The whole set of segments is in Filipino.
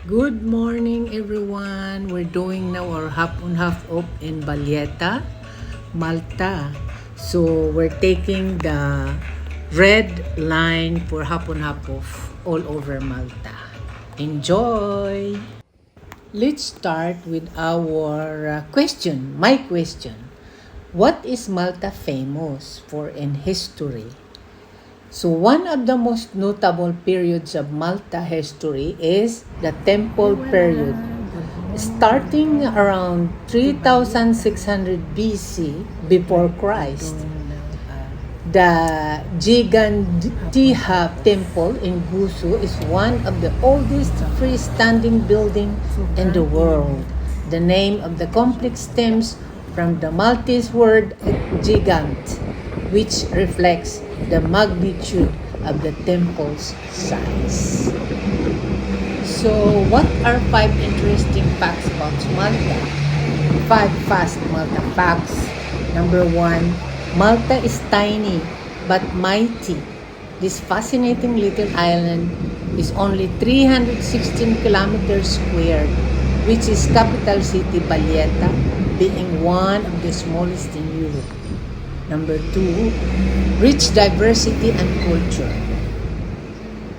Good morning, everyone. We're doing now our half on half off in Valletta, Malta. So we're taking the red line for half on half off all over Malta. Enjoy! Let's start with our question. My question. What is Malta famous for in history? So one of the most notable periods of Malta history is the Temple period. Starting around 3600 BC before Christ, the Gigantiha Temple in Gusu is one of the oldest freestanding buildings in the world. The name of the complex stems from the Maltese word gigant, which reflects the magnitude of the temple's size. So, what are 5 interesting facts about Malta? 5 fast Malta facts. Number 1, Malta is tiny but mighty. This fascinating little island is only 316 kilometers squared, which is capital city Valletta being one of the smallest in Europe. Number 2, rich diversity and culture.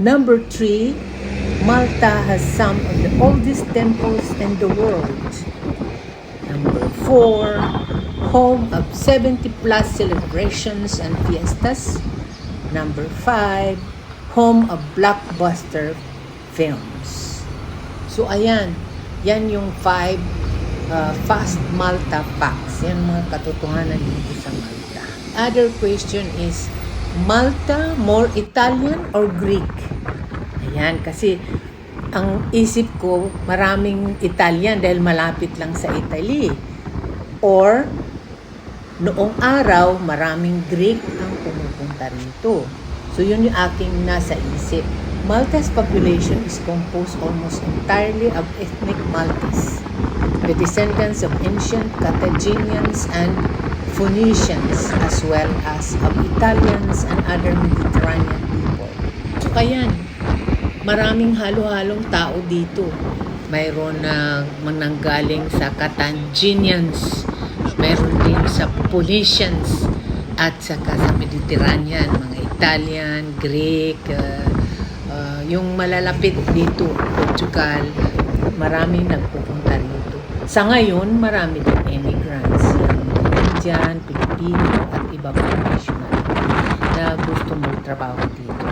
Number 3, Malta has some of the oldest temples in the world. Number 4, home of 70 plus celebrations and fiestas. Number 5, home of blockbuster films. So ayan, yan yung 5 fast Malta facts. Yan mga katotohanan dito sa Malta. Other question is, Malta more Italian or Greek? Ayan, kasi ang isip ko, maraming Italian dahil malapit lang sa Italy. Or, noong araw, maraming Greek ang pumupunta rito. So, yun yung aking nasa isip. Malta's population is composed almost entirely of ethnic Maltese, the descendants of ancient Carthaginians and Phoenicians, as well as of Italians and other Mediterranean people. So, kayan, maraming halo-halong tao dito. Mayroon na mananggaling sa Carthaginians, mayroon din sa Phoenicians, at saka sa Mediterranean, mga Italian, Greek, yung malalapit dito, Portugal, maraming nagpupunta rito. Sa ngayon, marami din immigrants, Indian, Pilipino, at iba pang national na gusto magtrabaho dito.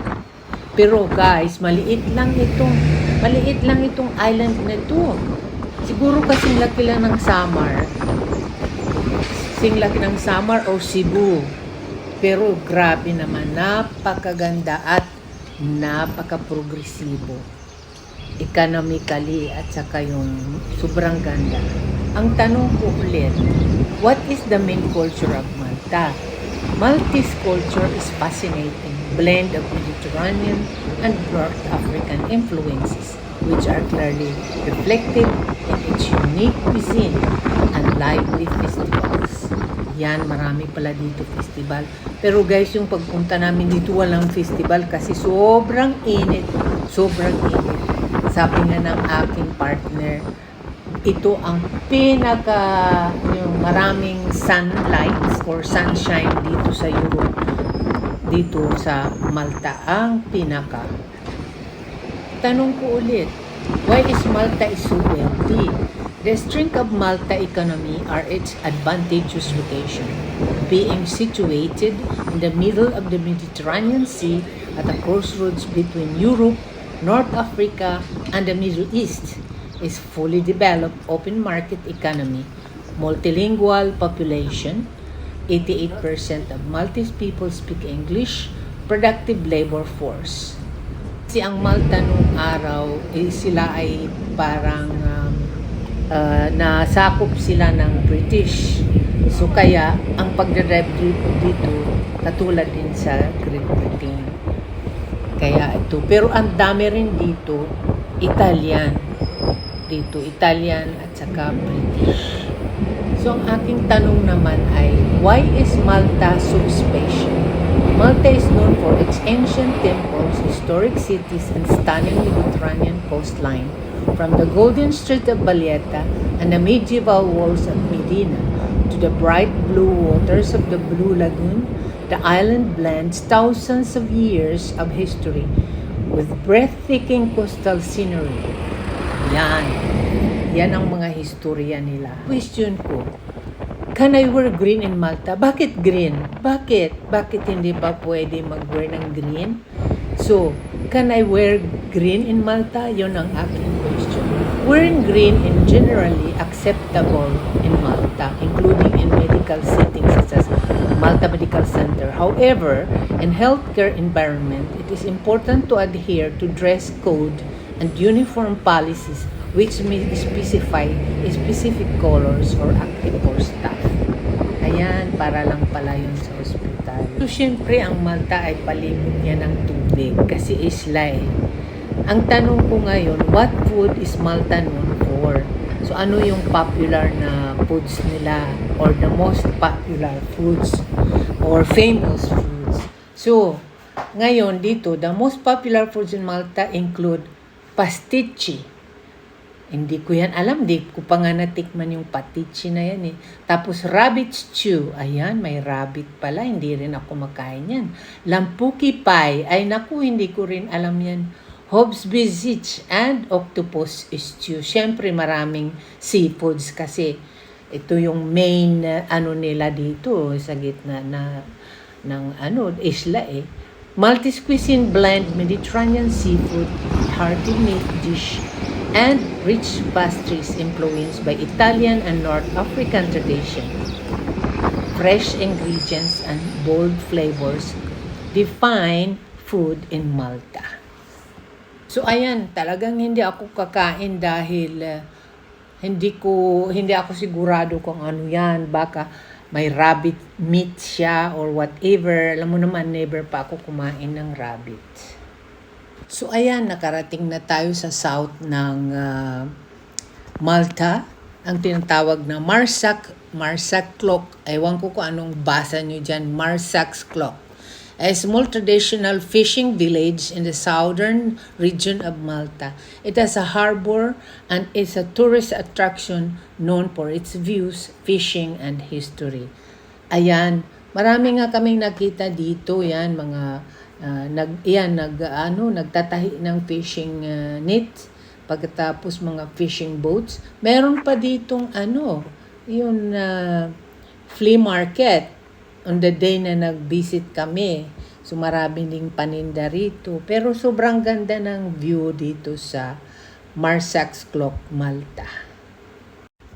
Pero guys, maliit lang itong island na ito. Siguro kasing laki lang ng Samar. Kasing laki ng Samar o Cebu. Pero grabe naman, napakaganda at napaka-progresibo. Economically at saka yung sobrang ganda. Ang tanong ko ulit, what is the main culture of Malta? Maltese culture is fascinating blend of Mediterranean and North African influences, which are clearly reflected in its unique cuisine and lively festivals. Yan, marami pala dito festival. Pero guys, yung pagpunta namin dito, walang festival kasi sobrang init. Sobrang init. Sabi nga ng aking partner, ito ang yung maraming sunlights or sunshine dito sa Europe, dito sa Malta, ang pinaka. Tanong ko ulit, why is Malta so wealthy? The strength of Malta economy are its advantageous location, being situated in the middle of the Mediterranean Sea at a crossroads between Europe, North Africa, and the Middle East. Is fully developed open market economy, multilingual population, 88% of Maltese people speak English, productive labor force. Kasi ang Malta nung araw, sila ay parang nasakop sila ng British. So kaya, ang pagdadrive dito, katulad din sa Great Britain. Kaya ito. Pero ang dami rin dito, Italian at saka British. So, ang aking tanong naman ay, why is Malta so special? Malta is known for its ancient temples, historic cities, and stunning Mediterranean coastline. From the golden street of Valletta and the medieval walls of Medina to the bright blue waters of the Blue Lagoon, the island blends thousands of years of history with breathtaking coastal scenery. Yan. Yan ang mga historya nila. Question ko, can I wear green in Malta? Bakit green? Bakit? Bakit hindi ba pwede mag-wear ng green? So, can I wear green in Malta? Yun ang aking question. Wearing green is generally acceptable in Malta, including in medical settings such as Malta Medical Center. However, in healthcare environment, it is important to adhere to dress code and uniform policies which may specify specific colors or active for staff. Ayan, para lang pala yun sa ospital. So, syempre, ang Malta ay palibot niya ng tubig kasi isla eh. Ang tanong ko ngayon, what food is Malta known for? So, ano yung popular na foods nila or the most popular foods or famous foods? So, ngayon dito, the most popular foods in Malta include pasticci. Hindi ko yan alam, di ko pa nga natikman yung pasticci na yan eh. Tapos rabbit stew, ayan, may rabbit pala, hindi rin ako makain yan. Lampuki pie, ay naku, hindi ko rin alam yan. Hobbs biscuits and octopus stew. Siyempre maraming seafoods kasi ito yung main ano nila dito sa gitna ng isla eh. Maltese cuisine blend Mediterranean seafood, hearty meat dish, and rich pastries influenced by Italian and North African tradition. Fresh ingredients and bold flavors define food in Malta. So ayan, talagang hindi ako kakain dahil hindi ako sigurado kung ano yan. Baka may rabbit meat siya or whatever. Alam mo naman, never pa ako kumain ng rabbit. So ayan, nakarating na tayo sa south ng Malta. Ang tinatawag na Marsac Clock. Ewan ko kung anong basa nyo dyan, Marsac's Clock. A small traditional fishing village in the southern region of Malta. It has a harbor and is a tourist attraction known for its views, fishing, and history. Ayan, marami nga kaming nakita dito, yan, mga nagtatahi ng fishing net, pagkatapos mga fishing boats. Meron pa ditong flea market on the day na nag-visit kami. So marami ding paninda rito. Pero sobrang ganda ng view dito sa Marsac's Clock, Malta.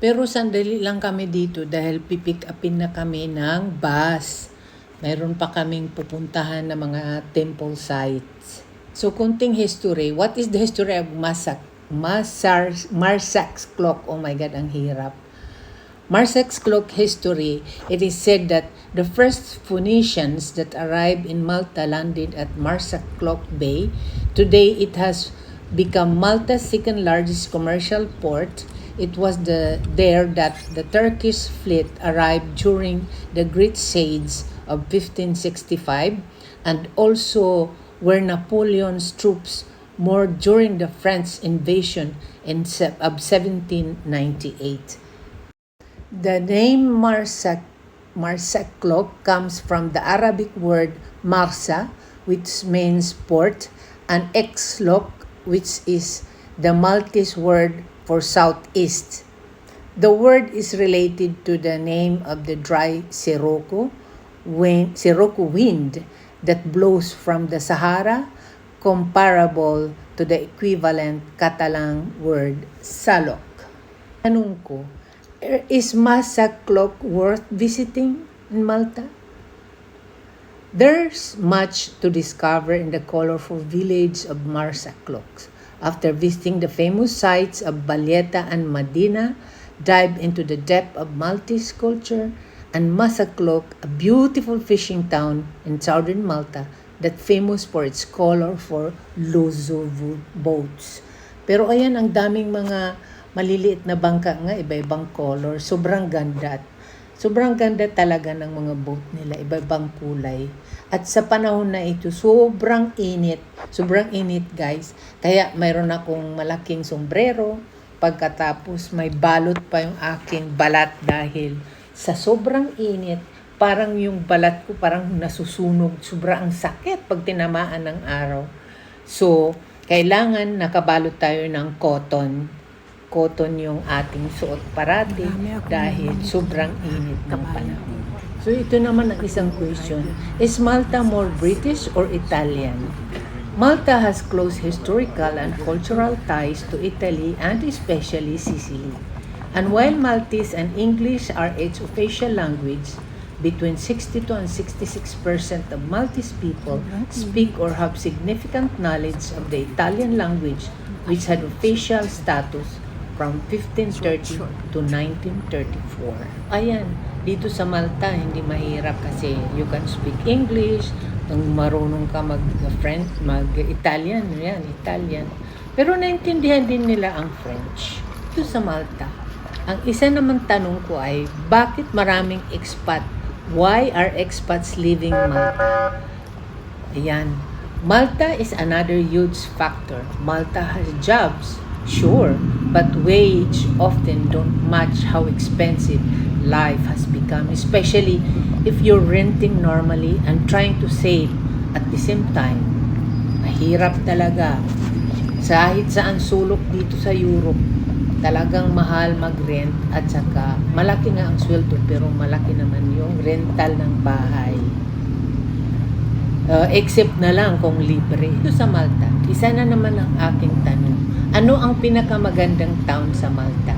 Pero sandali lang kami dito dahil pipick upin na kami ng bus. Meron pa kaming pupuntahan na mga temple sites. So kunting history. What is the history of Marsac's Clock? Oh my God, ang hirap. Marsac's Clock history, it is said that the first Phoenicians that arrived in Malta landed at Marsac Clock Bay. Today, it has become Malta's second largest commercial port. It was there that the Turkish fleet arrived during the Great Siege of 1565 and also where Napoleon's troops moored during the French invasion of 1798. The name Marsac Clock comes from the Arabic word marsa, which means port, and X-Lock, which is the Maltese word for southeast. The word is related to the name of the dry Sirocco wind that blows from the Sahara, comparable to the equivalent Catalan word salok. Tanong ko, is Marsac Clock worth visiting in Malta? There's much to discover in the colorful village of Marsac Clock. After visiting the famous sites of Valletta and Medina, dive into the depth of Maltese culture and Marsac Clock, a beautiful fishing town in southern Malta that famous for its colorful Luso boats. Pero ayan, ang daming mga maliliit na bangka nga, iba-ibang color. Sobrang ganda. Sobrang ganda talaga ng mga boat nila, iba-ibang kulay. At sa panahon na ito, sobrang init. Sobrang init, guys. Kaya mayroon akong malaking sombrero. Pagkatapos may balot pa yung aking balat dahil sa sobrang init, parang yung balat ko parang nasusunog. Sobrang sakit pag tinamaan ng araw. So, kailangan nakabalot tayo ng cotton. Cotton yung ating suot parati dahil sobrang init ng panahon. So, ito naman ang isang question. Is Malta more British or Italian? Malta has close historical and cultural ties to Italy and especially Sicily. And while Maltese and English are its official language, between 62 and 66% of Maltese people speak or have significant knowledge of the Italian language, which had official status from 1530 to 1934. Ayan, dito sa Malta, hindi mahirap kasi you can speak English, kung marunong ka mag-Italian, yan, Italian. Pero naintindihan din nila ang French. Dito sa Malta, ang isa naman tanong ko ay, bakit maraming expat? Why are expats leaving Malta? Ayan, Malta is another huge factor. Malta has jobs, sure, but wage often don't match how expensive life has become, especially if you're renting normally and trying to save at the same time. Mahirap talaga. Kahit saan sulok dito sa Europe, talagang mahal mag-rent at saka malaki nga ang sweldo pero malaki naman yung rental ng bahay. Except na lang kung libre. Ito sa Malta, isa na naman ang aking tanong. Ano ang pinakamagandang town sa Malta?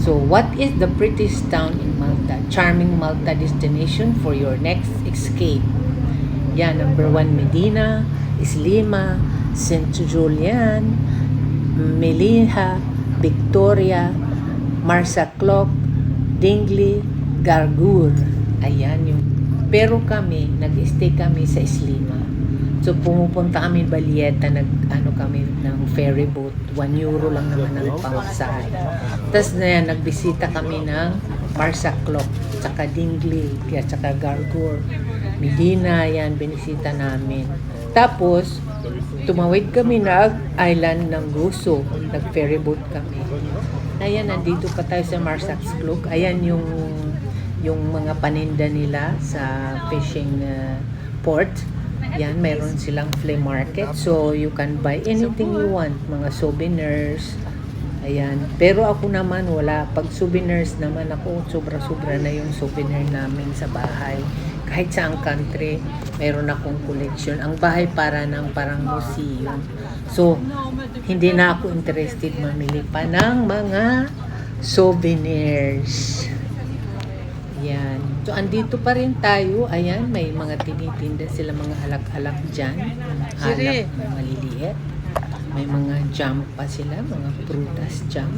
So, what is the prettiest town in Malta? Charming Malta destination for your next escape. Yan, number 1, Medina, Islima, St. Julian, Melilla, Victoria, Marsacloc, Dingley, Gargur. Ayan yung. Pero kami, nag-stay kami sa Islima. So, pumupunta kami Valletta, kami ng ferry boat. 1 euro lang naman ang pamasahe. Tapos na yan, nagbisita kami ng Marsacloc, tsaka Dingley, tsaka Gargur, Medina, yan, binisita namin. Tapos, tumawid kami island ng Gozo, nag-ferry boat kami. Ayan, nandito pa tayo sa Marsacloc. Ayan yung mga paninda nila sa fishing port. Yan, meron silang flea market. So, you can buy anything you want. Mga souvenirs. Ayan. Pero ako naman, wala. Pag souvenirs naman ako, sobra-sobra na yung souvenir namin sa bahay. Kahit saang country, meron akong collection. Ang bahay parang museum. So, hindi na ako interested mamili pa ng mga souvenirs. Yan. So, andito pa rin tayo. Ayan, may mga tinitinda sila, mga alak-alak dyan. Alak na maliliit. May mga jam pa sila, mga prutas jam.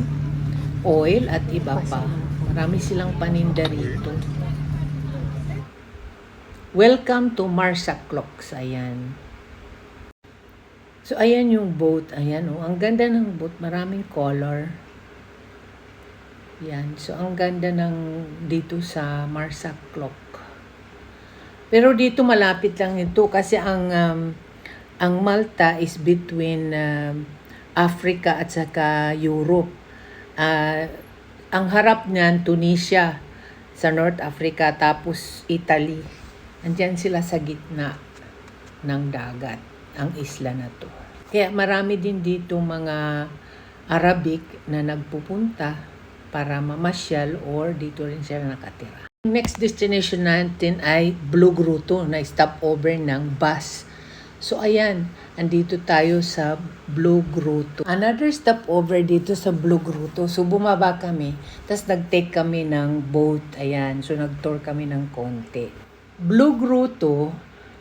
Oil at iba pa. Marami silang paninda rito. Welcome to Marsacloc. Ayan. So, ayan yung boat. Ayan, oh. Ang ganda ng boat. Maraming color. Yan. So, ang ganda ng dito sa Marsacloc. Pero dito malapit lang ito kasi ang Malta is between Africa at saka Europe. Ang harap niyan, Tunisia sa North Africa, tapos Italy. Andiyan sila sa gitna ng dagat, ang isla na to. Kaya marami din dito mga Arabic na nagpupunta para mamasyal or dito rin sila nakatira. Next destination natin ay Blue Grotto na stopover ng bus. So ayan, andito tayo sa Blue Grotto. Another stopover dito sa Blue Grotto. So bumaba kami, tapos nag-take kami ng boat. Ayan, so nag-tour kami ng konti. Blue Grotto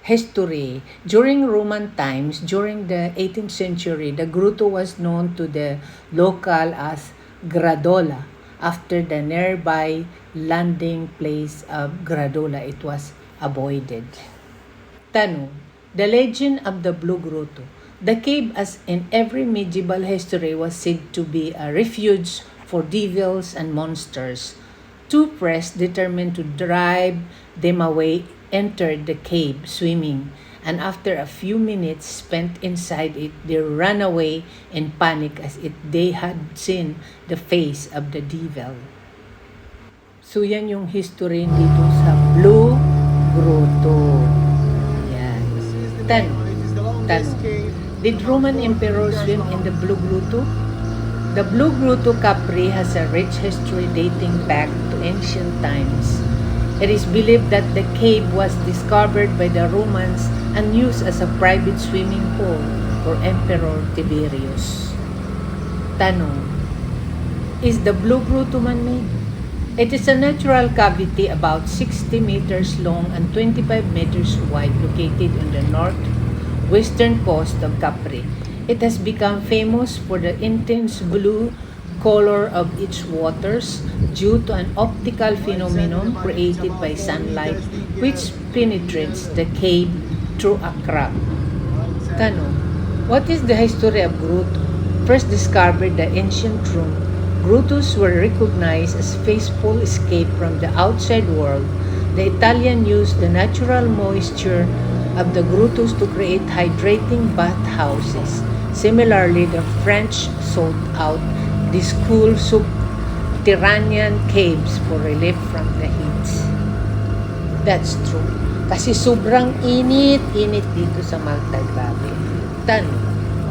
history. During Roman times, during the 18th century, the grotto was known to the local as Gradola. After the nearby landing place of Gradola, it was avoided. Tanong, the legend of the Blue Grotto. The cave, as in every medieval history, was said to be a refuge for devils and monsters. two priests, determined to drive them away, entered the cave swimming, and after a few minutes spent inside it, they ran away in panic as if they had seen the face of the devil. So yan yung history dito sa Blue Grotto. Yan. Tanong. Did Roman emperors swim in the Blue Grotto? The Blue Grotto, Capri has a rich history dating back to ancient times. It is believed that the cave was discovered by the Romans and used as a private swimming pool for Emperor Tiberius. Tanong, is the Blue Grotto man-made? It is a natural cavity about 60 meters long and 25 meters wide located on the northwestern coast of Capri. It has become famous for the intense blue color of its waters due to an optical phenomenon created by sunlight which penetrates the cave through a crack. Tanong, what is the history of grotto? First discovered the ancient Rome, grottos were recognized as faithful escape from the outside world. The Italian used the natural moisture of the grottos to create hydrating bathhouses. Similarly, the French sought out these cool subterranean caves for relief from the heat. That's true. Kasi sobrang init dito sa Malta, grabe. Tanong,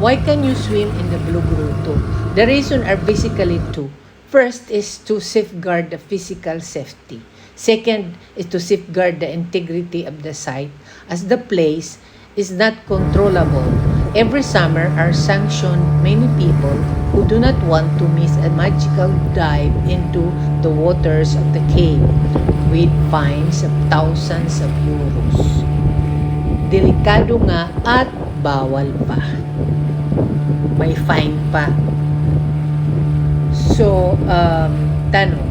why can you swim in the Blue Grotto? The reason are basically two. First is to safeguard the physical safety. Second is to safeguard the integrity of the site, as the place is not controllable. Every summer are sanctioned many people who do not want to miss a magical dive into the waters of the cave with fines of thousands of euros. Delikado nga at bawal pa. May fine pa. So, tanong,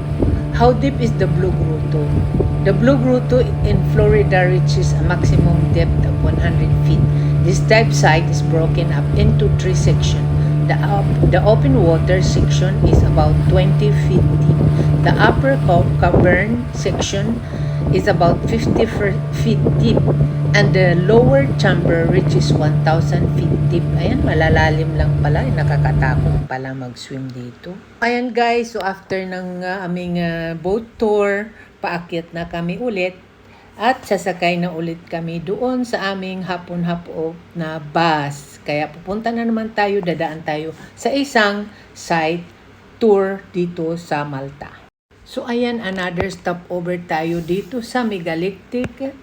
how deep is the Blue Grotto? The Blue Grotto in Florida reaches a maximum depth of 100 feet. This dive site is broken up into three sections. The open water section is about 20 feet deep. The upper cavern section is about 50 feet deep. And the lower chamber reaches 1,000 feet deep. Ayan, malalalim lang pala. Nakakatakot pala mag-swim dito. Ayan guys, so after ng aming boat tour, paakyat na kami ulit. At sasakay na ulit kami doon sa aming hapon-hapon na bus. Kaya pupunta na naman tayo, dadaan tayo sa isang site tour dito sa Malta. So ayan, another stopover tayo dito sa Megalithic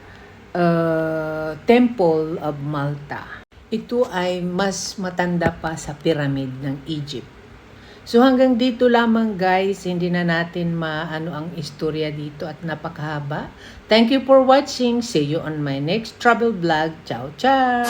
Temple of Malta. Ito ay mas matanda pa sa pyramid ng Egypt. So hanggang dito lamang guys, hindi na natin maano ang istorya dito at napakahaba. Thank you for watching. See you on my next travel vlog. Ciao, ciao!